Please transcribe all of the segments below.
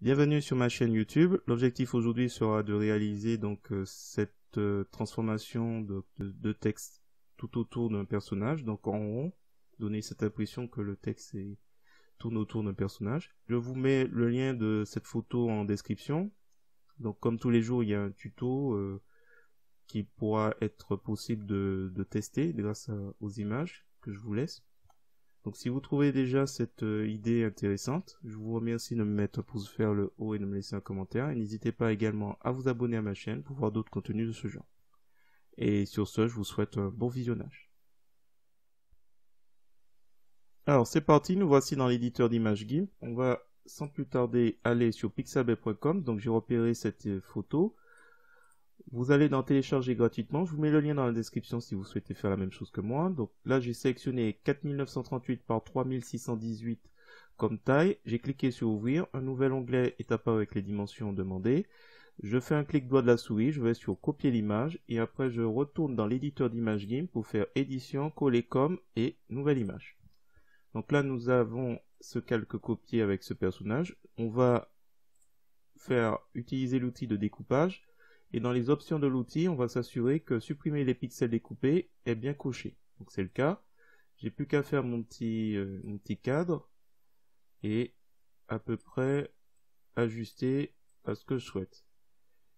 Bienvenue sur ma chaîne YouTube. L'objectif aujourd'hui sera de réaliser cette transformation de texte tout autour d'un personnage, donc en rond, donner cette impression que le texte tourne autour d'un personnage. Je vous mets le lien de cette photo en description. Donc comme tous les jours, il y a un tuto qui pourra être possible de tester grâce aux images que je vous laisse. Donc si vous trouvez déjà cette idée intéressante, je vous remercie de me mettre un pouce vers le haut et de me laisser un commentaire. Et n'hésitez pas également à vous abonner à ma chaîne pour voir d'autres contenus de ce genre. Et sur ce, je vous souhaite un bon visionnage. Alors c'est parti, nous voici dans l'éditeur d'images GIMP. On va sans plus tarder aller sur pixabay.com. Donc j'ai repéré cette photo. Vous allez dans télécharger gratuitement, je vous mets le lien dans la description si vous souhaitez faire la même chose que moi. Donc là j'ai sélectionné 4938 par 3618 comme taille, j'ai cliqué sur ouvrir, un nouvel onglet est apparu avec les dimensions demandées. Je fais un clic droit de la souris, je vais sur copier l'image et après je retourne dans l'éditeur d'image GIMP pour faire édition, coller comme et nouvelle image. Donc là nous avons ce calque copié avec ce personnage, on va utiliser l'outil de découpage. Et dans les options de l'outil, on va s'assurer que supprimer les pixels découpés est bien coché. Donc c'est le cas. J'ai plus qu'à faire mon petit cadre et à peu près ajuster à ce que je souhaite.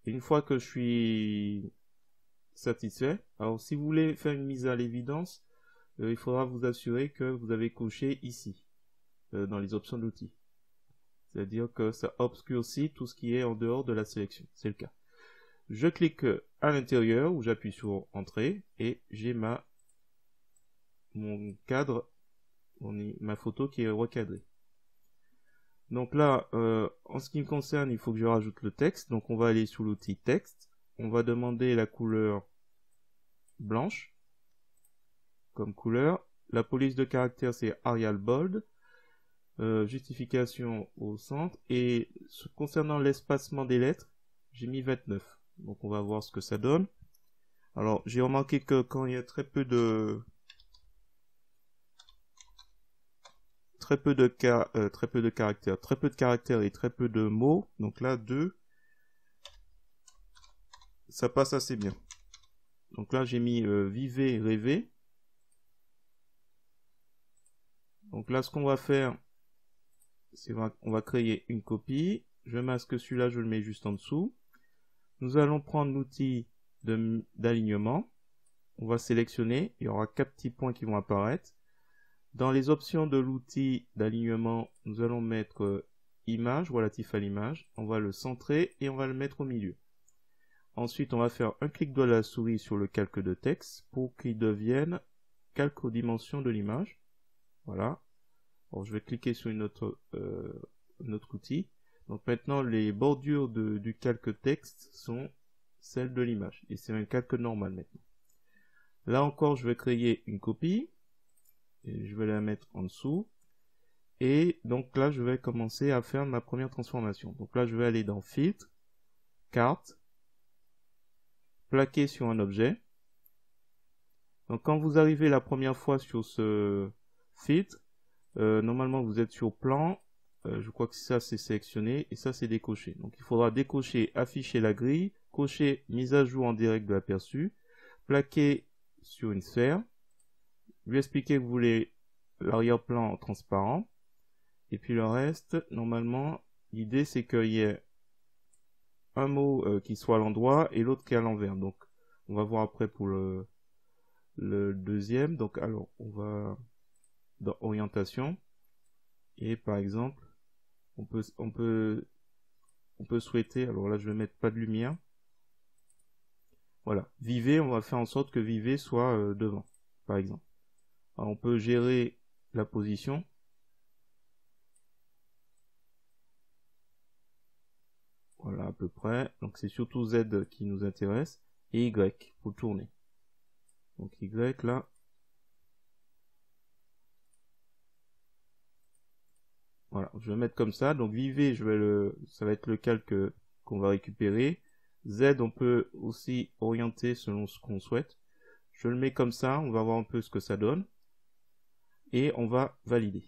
Et une fois que je suis satisfait, alors si vous voulez faire une mise à l'évidence, il faudra vous assurer que vous avez coché ici, dans les options de l'outil. C'est-à-dire que ça obscurcit tout ce qui est en dehors de la sélection. C'est le cas. Je clique à l'intérieur où j'appuie sur Entrée et j'ai mon cadre, ma photo qui est recadrée. Donc là, en ce qui me concerne, il faut que je rajoute le texte. Donc on va aller sur l'outil texte. On va demander la couleur blanche comme couleur. La police de caractère c'est Arial Bold. Justification au centre. Et concernant l'espacement des lettres, j'ai mis 29. Donc on va voir ce que ça donne. Alors j'ai remarqué que quand il y a très peu de caractères et très peu de mots, donc là 2, ça passe assez bien. Donc là j'ai mis vivez, rêvez. Donc là ce qu'on va faire, c'est on va créer une copie. Je masque celui-là, je le mets juste en dessous. Nous allons prendre l'outil d'alignement. On va sélectionner, il y aura 4 petits points qui vont apparaître. Dans les options de l'outil d'alignement, nous allons mettre image, relatif à l'image. On va le centrer et on va le mettre au milieu. Ensuite, on va faire un clic droit de la souris sur le calque de texte pour qu'il devienne calque aux dimensions de l'image. Voilà. Alors, je vais cliquer sur un autre outil. Donc maintenant, les bordures du calque texte sont celles de l'image. Et c'est un calque normal maintenant. Là encore, je vais créer une copie. Et je vais la mettre en dessous. Et donc là, je vais commencer à faire ma première transformation. Donc là, je vais aller dans Filtre, Carte, plaquer sur un objet. Donc quand vous arrivez la première fois sur ce filtre, normalement vous êtes sur Plan. Je crois que ça c'est sélectionné et ça c'est décoché. Donc il faudra décocher Afficher la grille, cocher Mise à jour en direct de l'aperçu, plaquer sur une sphère, lui expliquer que vous voulez l'arrière-plan transparent. Et puis le reste, normalement, l'idée c'est qu'il y ait un mot qui soit à l'endroit et l'autre qui est à l'envers. Donc, on va voir après pour le deuxième. Donc, alors, on va dans Orientation. Et par exemple, on peut souhaiter, alors là je vais mettre pas de lumière. Voilà, Vivez, on va faire en sorte que Vivez soit devant, par exemple. Alors, on peut gérer la position. Voilà à peu près. Donc c'est surtout Z qui nous intéresse. Et Y pour tourner. Donc Y là. Voilà, je vais mettre comme ça. Donc Vivez, ça va être le calque qu'on va récupérer. Z, on peut aussi orienter selon ce qu'on souhaite. Je le mets comme ça, on va voir un peu ce que ça donne. Et on va valider.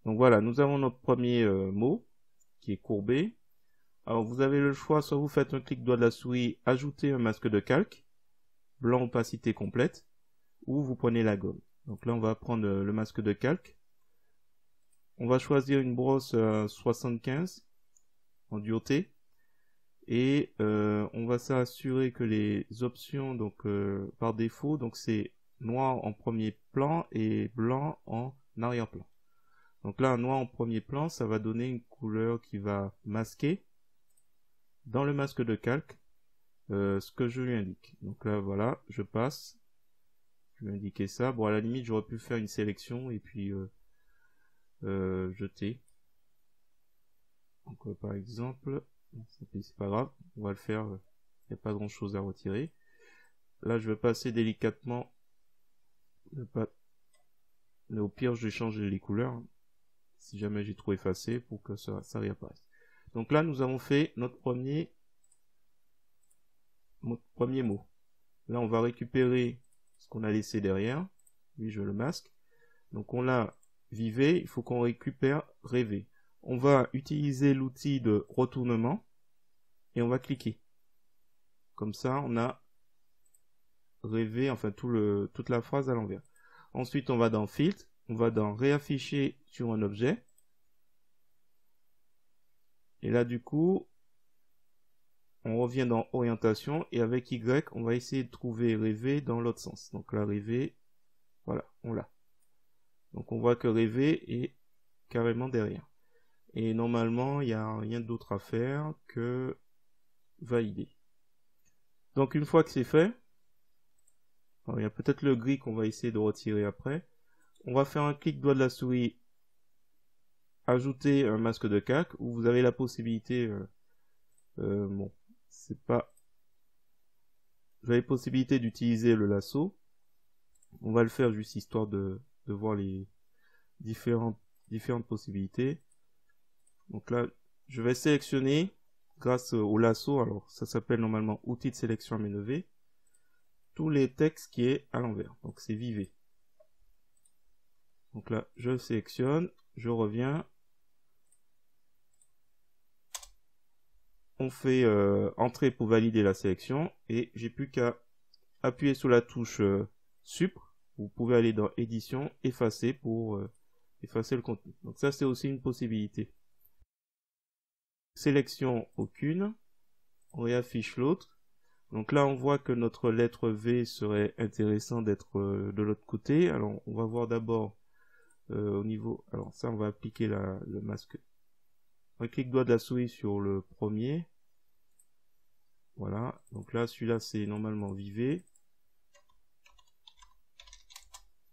Donc voilà, nous avons notre premier mot qui est courbé. Alors vous avez le choix, soit vous faites un clic droit de la souris, ajouter un masque de calque, blanc opacité complète, ou vous prenez la gomme. Donc là on va prendre le masque de calque. On va choisir une brosse 75 en dureté. Et on va s'assurer que les options, donc par défaut, donc c'est noir en premier plan et blanc en arrière-plan. Donc là, un noir en premier plan, ça va donner une couleur qui va masquer dans le masque de calque ce que je lui indique. Donc là, voilà, je passe. Je vais indiquer ça. Bon, à la limite, j'aurais pu faire une sélection et puis jeter. Donc par exemple, c'est pas grave, on va le faire. Il n'y a pas grand chose à retirer. Là, je vais passer délicatement. Mais au pire, je vais changer les couleurs. Si jamais j'ai trop effacé pour que ça réapparaisse. Donc là, nous avons fait notre premier mot. Là, on va récupérer ce qu'on a laissé derrière. Oui, je le masque. Donc on a vivé, il faut qu'on récupère rêver. On va utiliser l'outil de retournement et on va cliquer. Comme ça, on a rêvé, enfin toute la phrase à l'envers. Ensuite, on va dans Filtre, on va dans Réafficher sur un objet. Et là, du coup, on revient dans Orientation et avec Y, on va essayer de trouver rêver dans l'autre sens. Donc là, rêver, voilà, on l'a. Donc on voit que rêver est carrément derrière. Et normalement, il n'y a rien d'autre à faire que valider. Donc une fois que c'est fait, alors, il y a peut-être le gris qu'on va essayer de retirer après. On va faire un clic doigt de la souris, ajouter un masque de calque, où vous avez la possibilité, bon, c'est pas, vous avez la possibilité d'utiliser le lasso. On va le faire juste histoire de voir les différentes possibilités. Donc là, je vais sélectionner grâce au lasso, alors ça s'appelle normalement outil de sélection à main levée, tous les textes qui est à l'envers. Donc c'est vivé. Donc là, je sélectionne, je reviens. On fait entrée pour valider la sélection et j'ai plus qu'à appuyer sur la touche Sup. Vous pouvez aller dans édition, effacer pour effacer le contenu. Donc ça c'est aussi une possibilité. Sélection aucune, on réaffiche l'autre. Donc là on voit que notre lettre V serait intéressant d'être de l'autre côté. Alors on va voir d'abord au niveau, alors ça on va appliquer le masque. Un clic droit de la souris sur le premier. Voilà, donc là celui-là c'est normalement vivé.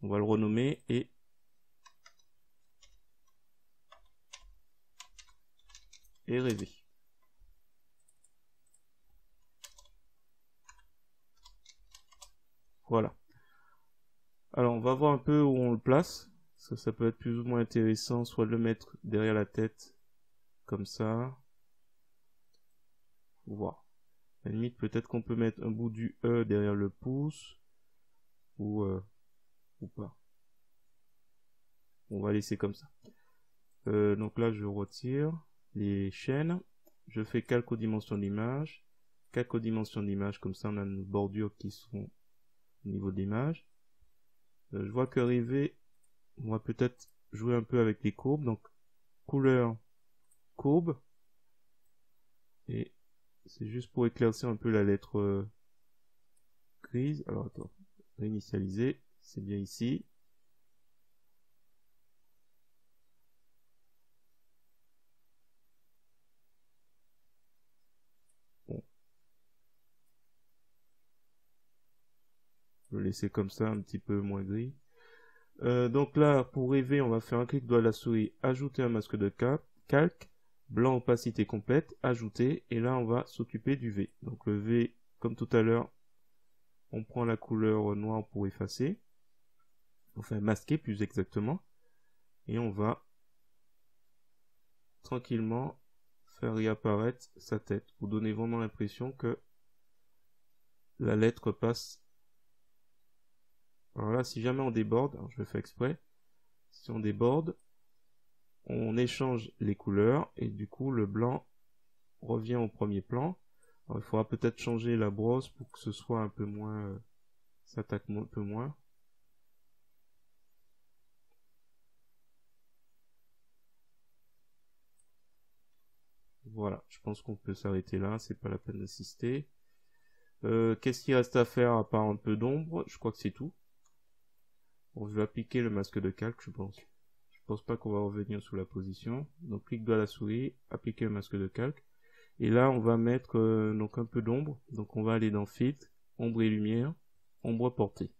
On va le renommer et rêver. Voilà. Alors on va voir un peu où on le place. Ça peut être plus ou moins intéressant, soit de le mettre derrière la tête, comme ça. Faut voir. À la limite, peut-être qu'on peut mettre un bout du E derrière le pouce, ou pas. On va laisser comme ça. Donc là, je retire les chaînes. Je fais calque aux dimensions d'image. Calque aux dimensions d'image, comme ça on a nos bordures qui sont au niveau d'image. Je vois que rêver, on va peut-être jouer un peu avec les courbes. Donc, couleur, courbe. Et c'est juste pour éclaircir un peu la lettre grise. Alors, attends. Réinitialiser. C'est bien ici. Bon. Je vais laisser comme ça, un petit peu moins gris. Donc là, pour rêver, on va faire un clic droit de la souris, ajouter un masque de calque, blanc opacité complète, ajouter, et là on va s'occuper du V. Donc le V, comme tout à l'heure, on prend la couleur noire pour effacer, enfin masquer plus exactement, et on va tranquillement faire réapparaître sa tête, pour donner vraiment l'impression que la lettre passe. Alors là, si jamais on déborde, alors je le fais exprès, si on déborde, on échange les couleurs et du coup le blanc revient au premier plan. Alors, il faudra peut-être changer la brosse pour que ce soit un peu moins, s'attaque un peu moins. Voilà, je pense qu'on peut s'arrêter là, c'est pas la peine d'insister. Qu'est-ce qu'il reste à faire à part un peu d'ombre? Je crois que c'est tout. Bon, je vais appliquer le masque de calque, je pense. Je pense pas qu'on va revenir sous la position. Donc clic droit à la souris, appliquer le masque de calque. Et là, on va mettre donc un peu d'ombre. Donc on va aller dans Filtre, ombre et lumière, ombre portée.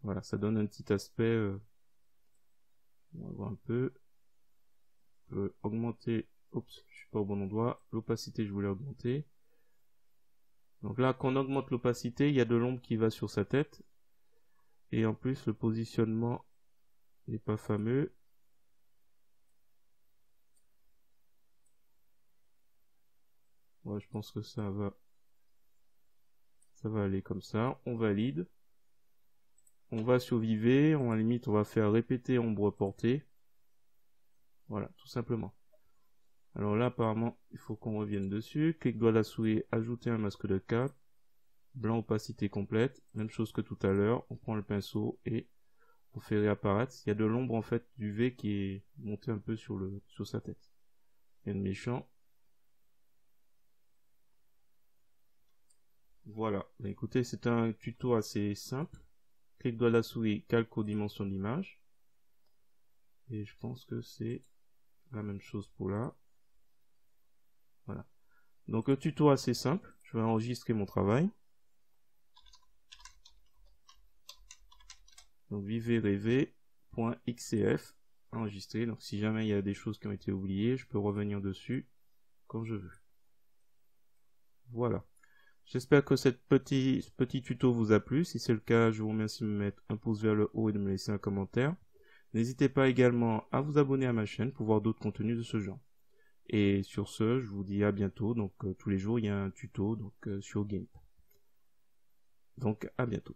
Voilà, ça donne un petit aspect. On va voir un peu. On peut augmenter. Oups, je suis pas au bon endroit. L'opacité, je voulais augmenter. Donc là, quand on augmente l'opacité, il y a de l'ombre qui va sur sa tête. Et en plus, le positionnement n'est pas fameux. Ouais, je pense que ça va aller comme ça. On valide. On va sur Viver. À la limite, on va faire répéter ombre portée. Voilà, tout simplement. Alors là, apparemment, il faut qu'on revienne dessus. Clic droit à la souris, ajouter un masque de calque. Blanc opacité complète. Même chose que tout à l'heure. On prend le pinceau et on fait réapparaître. Il y a de l'ombre en fait du V qui est monté un peu sur sa tête. Il y a le méchant. Voilà. Bah, écoutez, c'est un tuto assez simple. Clic droit à la souris, calque aux dimensions d'image. Et je pense que c'est la même chose pour là. Voilà. Donc un tuto assez simple. Je vais enregistrer mon travail. Donc viverrêver.xcf enregistré. Donc si jamais il y a des choses qui ont été oubliées, je peux revenir dessus quand je veux. Voilà. J'espère que ce petit tuto vous a plu. Si c'est le cas, je vous remercie de me mettre un pouce vers le haut et de me laisser un commentaire. N'hésitez pas également à vous abonner à ma chaîne pour voir d'autres contenus de ce genre. Et sur ce, je vous dis à bientôt. Donc tous les jours, il y a un tuto sur GIMP. Donc à bientôt.